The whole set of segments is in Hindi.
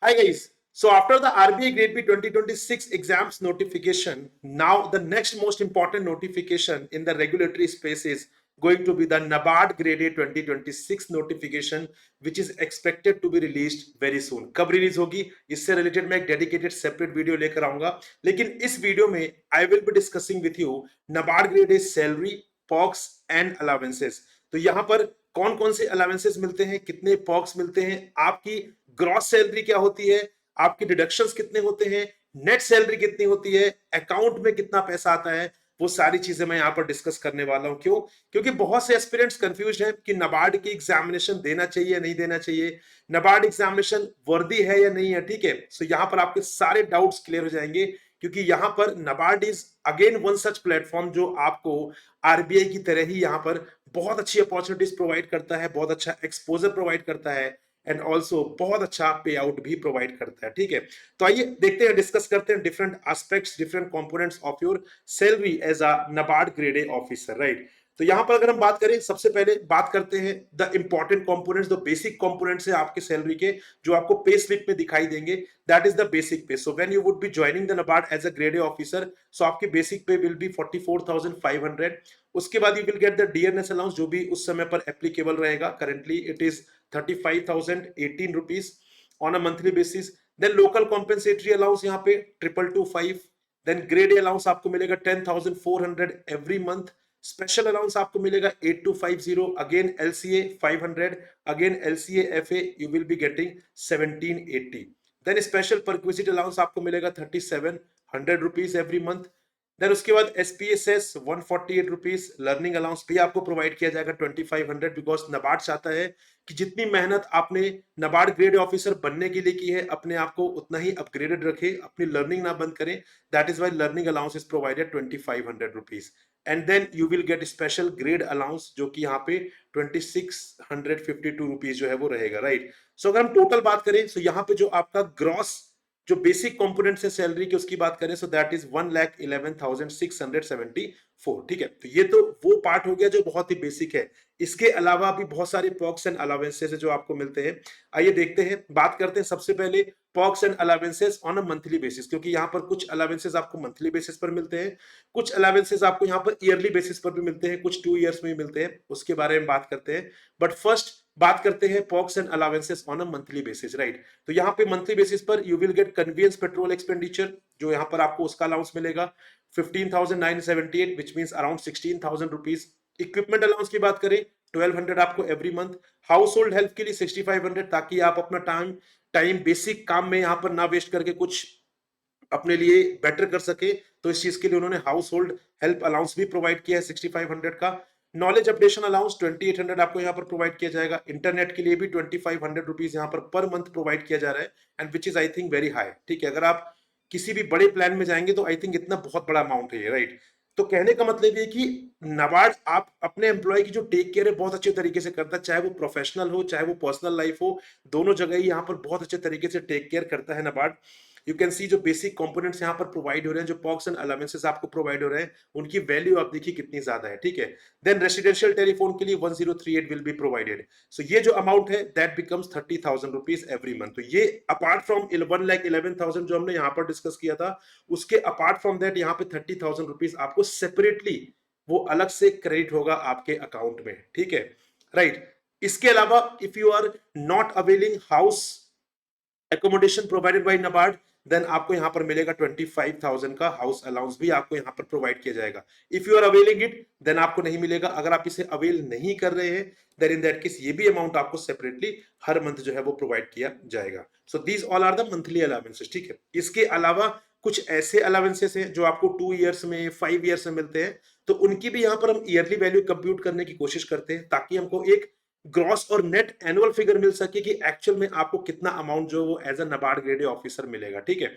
Hi guys. So after the RBI Grade B 2026 exams notification, now the next most important notification in the regulatory space is going to be the NABARD Grade A 2026 notification, which is expected to be released very soon. कब रिलीज होगी इससे रिलेटेड मैं एक डेडिकेटेड सेपरेट वीडियो लेकर आऊंगा, लेकिन इस वीडियो में I will be discussing with you NABARD Grade A salary, pox and allowances. तो यहाँ पर कौन कौन से अलावेंसेस मिलते हैं, कितने पॉक्स मिलते हैं, आपकी ग्रॉस सैलरी क्या होती है, आपके डिडक्शंस कितने होते हैं, नेट सैलरी कितनी होती है, अकाउंट में कितना पैसा आता है, वो सारी चीजें मैं यहाँ पर डिस्कस करने वाला हूं। क्यों? क्योंकि बहुत से एस्पिरेंट्स कंफ्यूज हैं कि नाबार्ड की एग्जामिनेशन देना चाहिए या नहीं देना चाहिए, नाबार्ड एग्जामिनेशन वर्दी है या नहीं है। ठीक है, सो यहाँ पर आपके सारे डाउट्स क्लियर हो जाएंगे, क्योंकि यहाँ पर NABARD is again one such platform जो आपको आरबीआई की तरह ही यहाँ पर बहुत अच्छी अपॉर्चुनिटीज प्रोवाइड करता है, बहुत अच्छा एक्सपोजर प्रोवाइड करता है एंड ऑल्सो बहुत अच्छा पे आउट भी प्रोवाइड करता है। ठीक है, तो आइए देखते हैं, डिस्कस करते हैं different aspects, different components of your salary as a NABARD grade A officer, right. तो यहां पर अगर हम बात करें, सबसे पहले बात करते हैं the important components, the basic components है आपके सैलरी के, जो आपको पे स्लिप में दिखाई देंगे। That is the basic pay. So when you would be joining the NABARD as a grade A officer, so आपकी बेसिक पे विल बी 44,500। उसके बाद you will get the DNS allowance, जो भी उस समय पर एप्लीकेबल रहेगा। Currently it is 35,018 rupees on a monthly basis. Then local compensatory allowance यहाँ पे 2225। देन ग्रेड ए अलाउंस आपको मिलेगा 10,400 एवरी मंथ। स्पेशल अलाउंस आपको मिलेगा 8250। Again LCA 500, again LCA FA you will be getting 1780। Then special perquisite allowance आपको मिलेगा 3700 रुपीज एवरी मंथ। देन उसके बाद एसपीएसएस 148 रुपीज। लर्निंग अलाउंस भी आपको प्रोवाइड किया जाएगा 2500, बिकॉज नाबार्ड चाहता है कि जितनी मेहनत आपने नाबार्ड ग्रेड ऑफिसर बनने के लिए की है, अपने आप को उतना ही अपग्रेडेड रखे, अपनी लर्निंग ना बंद करें। That is why learning allowance is provided 2500 rupees. And then you will get special grade allowance, जो कि यहाँ पे 2652 रुपीज जो है वो रहेगा, राइट। सो अगर हम टोटल बात करें, तो यहाँ पे जो आपका ग्रॉस जो बेसिक कंपोनेंट्स है सैलरी की, उसकी बात करें, सो दैट इज 1,11,674। ठीक है, तो ये तो वो पार्ट हो गया जो बहुत ही बेसिक है। इसके अलावा भी बहुत सारे पॉक्स एंड अलावेंसेस जो आपको मिलते हैं। आइए देखते हैं, बात करते हैं सबसे पहले pox and allowances on a monthly basis, क्योंकि यहाँ पर कुछ अलावेंसेस आपको मंथली बेसिस पर मिलते हैं, कुछ अलावेंसेस आपको यहाँ पर ईयरली बेसिस पर भी मिलते हैं, कुछ 2 ईयर्स में भी मिलते हैं, उसके बारे में बात करते हैं। बट फर्स्ट बात करते हैं pox and allowances on a monthly basis, right. तो यहाँ पे मंथली बेसिस पर you will gate convenience petrol expenditure, जो यहाँ पर आपको उसका अलाउंस मिलेगा 15,978, which means around 16,000 rupees. Equipment allowance की बात करें 1200 आपको every month. House hold help के लिए 6500, ताकि आप अपना टाइम टाइम बेसिक काम में यहाँ पर ना वेस्ट करके कुछ अपने लिए बेटर कर सके, तो इस चीज के लिए उन्होंने हाउस होल्ड हेल्प अलाउंस भी प्रोवाइड किया है 6500 का। नॉलेज अपडेशन अलाउंस 2800 आपको यहाँ पर प्रोवाइड किया जाएगा। इंटरनेट के लिए भी 2500 रुपीज यहाँ पर मंथ प्रोवाइड किया जा रहा है, and which is I think very high. ठीक है, अगर आप किसी भी बड़े प्लान में जाएंगे तो आई थिंक इतना बहुत बड़ा अमाउंट है, राइट। तो कहने का मतलब ये कि नाबार्ड आप अपने एम्प्लॉय की जो टेक केयर है बहुत अच्छे तरीके से करता है, चाहे वो प्रोफेशनल हो चाहे वो पर्सनल लाइफ हो, दोनों जगह ही यहाँ पर बहुत अच्छे तरीके से टेक केयर करता है नाबार्ड। यू कैन सी जो बेसिक कंपोनेंट्स यहाँ पर प्रोवाइड हो रहे हैं, जो पॉक्स एंड अलावेंसेस आपको प्रोवाइड हो रहे हैं, उनकी वैल्यू आप देखिए कितनी ज्यादा है। ठीक है, देन रेसिडेंशियल टेलीफोन के लिए 1038 विल बी प्रोवाइडेड। सो ये जो अमाउंट है that becomes 30,000 rupees every month. तो ये अपार्ट फ्रॉम 1,11,000 जो हमने यहाँ पर डिस्कस किया था, उसके अपार्ट फ्रॉम दैट यहाँ पे 30,000 रुपीज आपको सेपरेटली वो अलग से क्रेडिट होगा आपके अकाउंट में। ठीक है, राइट। इसके अलावा if you are not availing house accommodation provided by NABARD, then आपको यहां पर मिलेगा 25,000 का हाउस अलाउंस भी आपको यहां पर प्रोवाइड किया जाएगा। If you are availing it, then आपको नहीं मिलेगा। अगर आप इसे अवेल नहीं कर रहे हैं, देन इन दैट केस ये भी अमाउंट आपको सेपरेटली हर मंथ जो है वो प्रोवाइड किया जाएगा। So these all are the monthly allowances. ठीक है, इसके अलावा कुछ ऐसे अलाउंसेस हैं जो आपको 2 ईयर्स में 5 ईयर्स में मिलते हैं, तो उनकी भी यहां पर हम ईयरली वैल्यू कंप्यूट करने की कोशिश करते हैं, ताकि हमको एक ग्रॉस और नेट एनुअल फिगर मिल सके कि एक्चुअल में आपको कितना अमाउंट जो वो as a NABARD grade officer मिलेगा। ठीक है,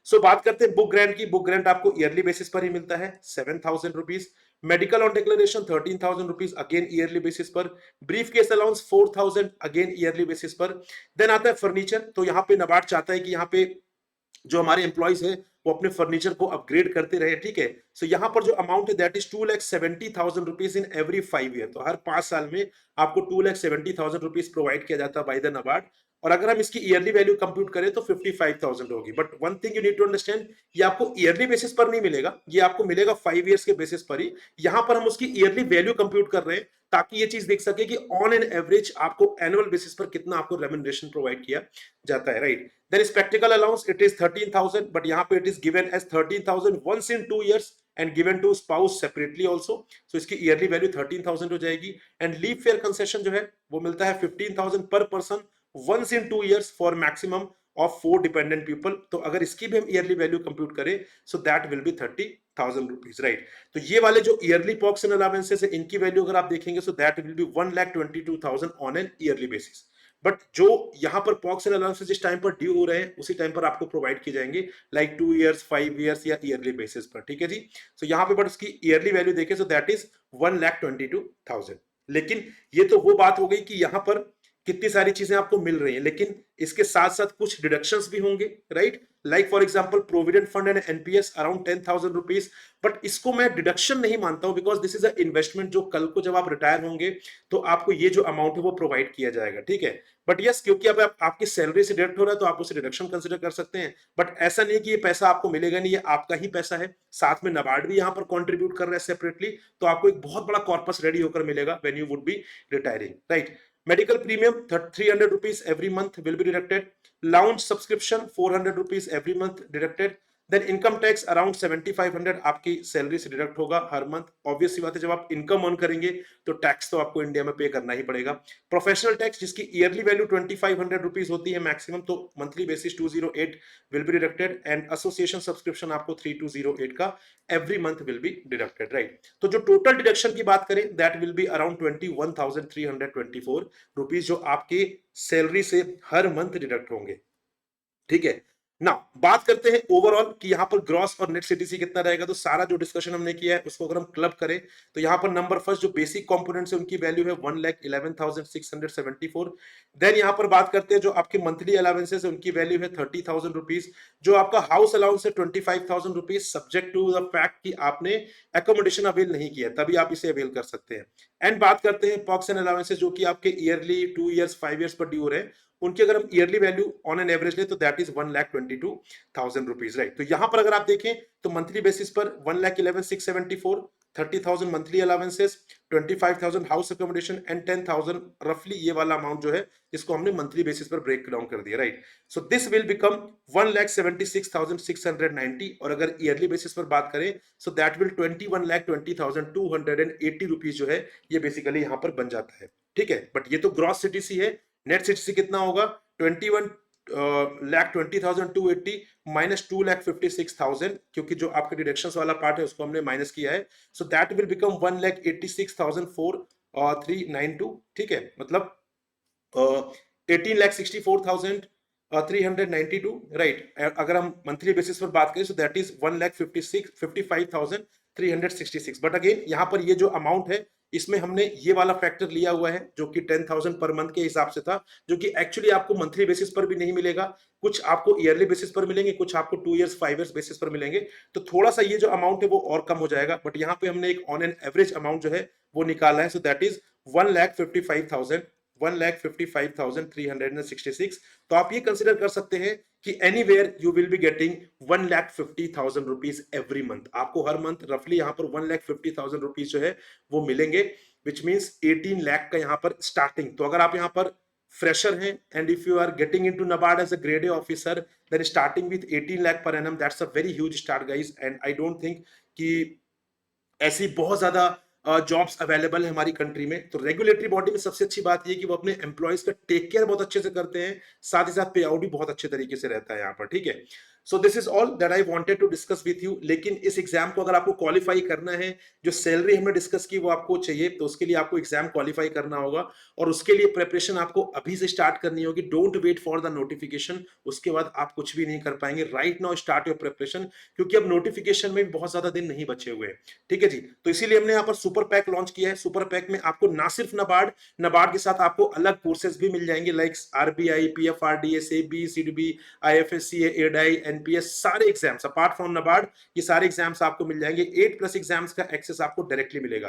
सो बात करते हैं बुक ग्रांट की। बुक ग्रांट आपको ईयरली बेसिस पर ही मिलता है 7,000 rupees. Medical on declaration 13,000 rupees, again yearly basis पर। Briefcase allowance 4,000, again yearly basis पर। देन आता है फर्नीचर। तो यहाँ पे नाबार्ड चाहता है कि यहाँ पे जो हमारे एम्प्लॉइज है वो अपने फर्नीचर को अपग्रेड करते रहे। ठीक है, सो यहाँ पर जो अमाउंट है that is 2,70,000 rupees in every 5 year. तो हर 5 साल में आपको 2,70,000 रुपीज प्रोवाइड किया जाता है बाय द नाबार्ड। और अगर हम इसकी ईयरली वैल्यू कंप्यूट करें तो 55,000 होगी। But one thing you need to understand, ये आपको ईयरली बेसिस पर नहीं मिलेगा, ये आपको मिलेगा 5 ईयर्स के बेसिस पर ही। यहां पर हम उसकी ईयरली वैल्यू कंप्यूट कर रहे हैं ताकि ये चीज देख सके कि ऑन एन एवरेज आपको एनुअल बेसिस पर कितना आपको रेम्युनरेशन प्रोवाइड किया जाता है, right. Then is practical allowance, it is 13,000, but यहाँ पे it is given as 13,000 once in 2 years and given to spouse separately also. So इसकी ईयरली वैल्यू 13,000 हो जाएगी। एंड लीव फेयर कंसेशन जो है वो मिलता है 15,000 per person once in 2 years for maximum of 4 dependent people. तो अगर इसकी भी हम ईयरली वैल्यू कंप्यूट करें so that will be 30,000 rupees, right. तो ये वाले जो ईयरली पॉक्स एंड अलावेंसेस है इनकी वैल्यू अगर आप देखेंगे सो that will B 1,22,000 on an yearly basis. But जो यहाँ पर पॉक्स एंड अलाउंसेस जिस टाइम पर ड्यू हो रहे हैं उसी टाइम पर आपको प्रोवाइड किए जाएंगे, लाइक 2 ईयर्स, 5 ईयर्स या ईयरली बेसिस पर, ठीक है जी। सो यहाँ पे बट इसकी ईयरली वैल्यू देखें सो दैट इज 1,22,000। लेकिन ये तो वो बात हो गई कि यहाँ पर कितनी सारी चीजें आपको मिल रही हैं, लेकिन इसके साथ साथ कुछ डिडक्शंस भी होंगे, right. Like for example provident fund and NPS around 10,000 rupees, but इसको मैं डिडक्शन नहीं मानता हूं because this is a investment जो कल को जब आप रिटायर होंगे तो आपको ये जो अमाउंट है वो प्रोवाइड किया जाएगा, ठीक है। बट यस, क्योंकि अब आपकी सैलरी से डिडक्ट हो रहा है तो आप उसे डिडक्शन कंसिडर कर सकते हैं। बट ऐसा नहीं कि ये पैसा आपको मिलेगा नहीं, ये आपका ही पैसा है। साथ में नाबार्ड भी यहाँ पर कॉन्ट्रीब्यूट कर रहा है सेपरेटली, तो आपको एक बहुत बड़ा कॉर्पस रेडी होकर मिलेगा when you would B retiring, right. Medical premium 300 rupees every month will be deducted. Lounge subscription 400 rupees every month deducted. Then income tax around 7,500 आपकी सैलरी से डिडक्ट होगा हर मंथ। ऑब्वियस सी बात है, जब आप इनकम अर्न करेंगे तो टैक्स तो आपको इंडिया में पे करना ही पड़ेगा। प्रोफेशनल टैक्स जिसकी ईयरली वैल्यू 2,500 रुपीज होती है मैक्सिमम, तो monthly basis 208 will be deducted. And association subscription आपको 3,208 का every month will be deducted, right. तो जो टोटल डिडक्शन की बात करें that will be around 21,324 rupees, जो आपकी सैलरी से हर मंथ डिडक्ट होंगे, ठीक है ना। बात करते हैं ओवरऑल कि यहां पर ग्रॉस और नेट सीटीसी कितना रहेगा। तो सारा जो डिस्कशन हमने किया है उसको अगर हम क्लब करें तो यहां पर नंबर फर्स्ट जो बेसिक कंपोनेंट्स है उनकी वैल्यू है 1,11,674। देन यहां पर बात करते हैं जो आपके मंथली अलावेंसेस है उनकी वैल्यू है 30,000 रुपीज। जो आपका हाउस अलाउंस है 25,000 rupees, subject to the fact कि आपने एकोमोडेशन अवेल नहीं किया तभी आप इसे अवेल कर सकते हैं। एंड बात करते हैं पॉक्स एंड अलावेंसेस जो कि आपके ईयरली 2 ईयर्स 5 ईयर्स पर ड्यू हो रहे हैं, उनकी अगर हम yearly value on an average ले तो दैट इज 1,22,000 रुपीज, राइट। तो यहां पर अगर आप देखें तो मंथली बेसिस पर 1,11,674, 30,000 monthly allowances, 25,000 house accommodation and 10,000 रफली ये वाला अमाउंट जो है इसको हमने मंथली बेसिस पर ब्रेक डाउन कर दिया, right. So this will become 1,76,690। और अगर ईयरली बेसिस पर बात करें सो दैट विल 21,20,280 रुपीज जो है ये बेसिकली यहां पर बन जाता है, ठीक है। बट ये तो ग्रॉस सीटीसी है। नेट सीटीसी कितना होगा 21,20,280 माइनस 2,56,000, क्योंकि जो आपके डिडक्शंस वाला पार्ट है उसको हमने माइनस किया है। सो दैट विल बिकम 1,86,392, ठीक है। मतलब 18,64,392, राइट। अगर हम मंथली बेसिस पर बात करें so that is 1,55,366। But again यहाँ पर ये जो अमाउंट है इसमें हमने ये वाला फैक्टर लिया हुआ है जो कि 10,000 पर मंथ के हिसाब से था, जो कि एक्चुअली आपको मंथली बेसिस पर भी नहीं मिलेगा, कुछ आपको ईयरली बेसिस पर मिलेंगे, कुछ आपको 2 ईयर्स 5 ईयर्स बेसिस पर मिलेंगे। तो थोड़ा सा ये जो अमाउंट है वो और कम हो जाएगा। बट यहाँ पे हमने एक ऑन एन एवरेज अमाउंट जो है वो निकाला है, सो दैट इज 1,55,366। तो आप ये कंसिडर कर सकते हैं कि anywhere you will be getting 1,50,000 rupees every month. आपको हर मंथ रफली यहाँ पर 1,50,000 रुपीज जो है वो मिलेंगे, विच मीन्स 18 लाख का यहाँ पर स्टार्टिंग। तो अगर आप यहाँ पर फ्रेशर हैं and if you are getting into NABARD as a grade A officer then starting with 18 lakh per annum, that's a very huge start guys. And I don't think कि ऐसी बहुत ज्यादा जॉब्स अवेलेबल है हमारी कंट्री में। तो रेगुलेटरी बॉडी में सबसे अच्छी बात ये कि वो अपने एम्प्लॉयज का टेक केयर बहुत अच्छे से करते हैं, साथ ही साथ पे आउट भी बहुत अच्छे तरीके से रहता है यहाँ पर, ठीक है। So this is all that I wanted to discuss with you. लेकिन इस एग्जाम को अगर आपको क्वालिफाई करना है, जो सैलरी हमने डिस्कस की वो आपको चाहिए, तो उसके लिए आपको एग्जाम क्वालिफाई करना होगा और उसके लिए प्रिपरेशन आपको अभी से स्टार्ट करनी होगी। Don't wait for the notification, उसके बाद आप कुछ भी नहीं कर पाएंगे। Right now start your preparation, क्योंकि अब नोटिफिकेशन में भी बहुत ज्यादा दिन नहीं बचे हुए हैं, ठीक है जी। तो इसीलिए हमने यहाँ पर सुपर पैक लॉन्च किया है। सुपर पैक में आपको ना सिर्फ नाबार्ड के साथ आपको अलग कोर्सेज भी मिल जाएंगे, like RBI, PFRDA, SEBI, SIDBI, IFSC, एडाई, एनपीएस, सारे एग्जाम्स अपार्ट फ्रॉम नाबार्ड ये सारे एग्जाम्स आपको मिल जाएंगे। 8+ एग्जाम्स का एक्सेस आपको डायरेक्टली मिलेगा।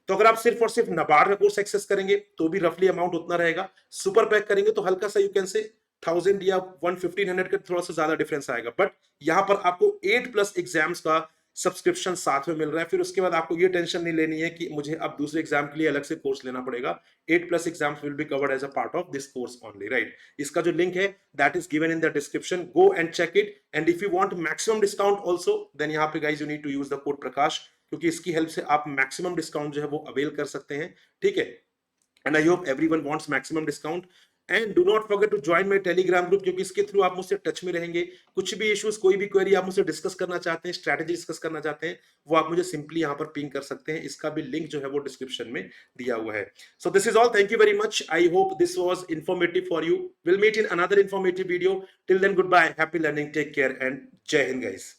तो अगर आप सिर्फ और सिर्फ नाबार्ड का कोर्स एक्सेस करेंगे तो भी रफली अमाउंट उतना रहेगा, सुपर पैक करेंगे तो हल्का सा यू कैन से 1000 या 1500 का थोड़ा सा ज्यादा डिफरेंस आएगा। बट यहाँ पर आपको 8+ एग्जाम्स का सब्सक्रिप्शन साथ में मिल रहा है। फिर उसके बाद आपको ये टेंशन नहीं लेनी है कि मुझे अब दूसरे एग्जाम के लिए अलग से कोर्स लेना पड़ेगा। 8+ exams will be covered as a part of this course only, right. इसका जो लिंक है that is given in the description, go and check it. And if you want maximum discount also, then यहाँ पे guys you need to use the code Prakash, क्योंकि इसकी हेल्प से आप मैक्सिमम डिस्काउंट जो है वो अवेल कर सकते हैं, ठीक है। And I hope everyone wants maximum discount. And do not forget to join my Telegram group, क्योंकि इसके थ्रू आप मुझसे टच में रहेंगे। कुछ भी इश्यूज, कोई भी क्वेरी आप मुझसे डिस्कस करना चाहते हैं, स्ट्रैटेजी डिस्कस करना चाहते हैं, वो आप मुझे सिंपली यहाँ पर पिंग कर सकते हैं। इसका भी लिंक जो है वो डिस्क्रिप्शन में दिया हुआ है। So this is all, thank you very much, I hope this was informative for you. Will meet in another informative video, till then good bye, happy learning, take care and Jai Hind guys.